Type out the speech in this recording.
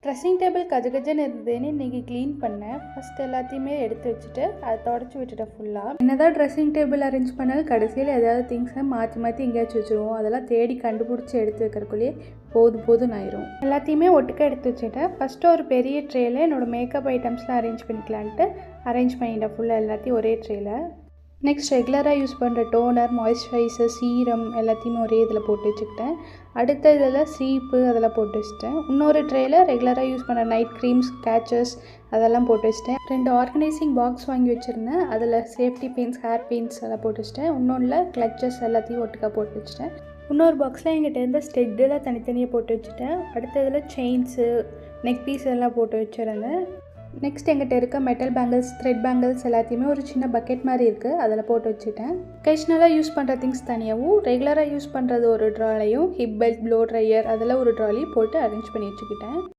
Dressing table கஜகஜன்னு இருந்ததுன்னு இன்றைக்கி clean பண்ணேன். ஃபஸ்ட் எல்லாத்தையுமே எடுத்து வச்சுட்டு அதை தொடச்சி விட்டுட்டேன் ஃபுல்லாக. என்னதான் ட்ரெஸ்ஸிங் டேபிள் அரேஞ்ச் பண்ணாலும் கடைசியில் ஏதாவது திங்ஸை மாற்றி எங்கேயாச்சும் வச்சுருவோம். அதெல்லாம் தேடி கண்டுபிடிச்சி எடுத்து வைக்கிறக்குள்ளேயே போதும்னு ஆயிரும். எல்லாத்தையுமே ஒட்டுக்க எடுத்து வச்சுட்டேன். ஃபஸ்ட்டு ஒரு பெரிய ட்ரேயில் என்னோடய மேக்கப் ஐட்டம்ஸ்லாம் அரேஞ்ச் பண்ணிக்கலான்ட்டு அரேஞ்ச் பண்ணிட்டேன் ஃபுல்லாக எல்லாத்தையும் ஒரே ட்ரேயில். நெக்ஸ்ட் ரெகுலராக யூஸ் பண்ணுற டோனர், மாய்ஸ்சரைசர், சீரம் எல்லாத்தையுமே ஒரே இதில் போட்டு வச்சுக்கிட்டேன். அடுத்த இதில் சீப்பு அதெல்லாம் போட்டு வச்சுட்டேன். இன்னொரு ட்ரேயில் ரெகுலராக யூஸ் பண்ணுற நைட் க்ரீம்ஸ், கேச்சஸ் அதெல்லாம் போட்டு வச்சுட்டேன். 2 ஆர்கனைசிங் பாக்ஸ் வாங்கி வச்சுருந்தேன். அதில் சேஃப்டி பின்ஸ், ஹேர் பின்ஸ் எல்லாம் போட்டு வச்சுட்டேன். இன்னொன்றில் கிளச்சஸ் எல்லாத்தையும் ஒட்டுக்கா போட்டு வச்சுட்டேன். இன்னொரு பாக்ஸில் எங்கிட்ட இருந்த ஸ்டெட்டெல்லாம் தனித்தனியாக போட்டு வச்சுட்டேன். அடுத்த இதில் செயின்ஸு, நெக் பீஸ் எல்லாம் போட்டு வச்சுருந்தேன். நெக்ஸ்ட் எங்கிட்ட இருக்க மெட்டல் பேங்கிள்ஸ், த்ரெட் பேங்கிள்ஸ் எல்லாத்தையுமே ஒரு சின்ன பக்கெட் மாதிரி இருக்குது, அதில் போட்டு வச்சுட்டேன். ஒகேஷ்னலாக யூஸ் பண்ணுற திங்ஸ் தனியாகவும், ரெகுலராக யூஸ் பண்ணுறது ஒரு ட்ராலையும், ஹிப் பெல்ட், ப்ளோ ட்ரையர் அதெல்லாம் ஒரு ட்ராலையும் போட்டு அரேஞ்ச் பண்ணி வச்சுக்கிட்டேன்.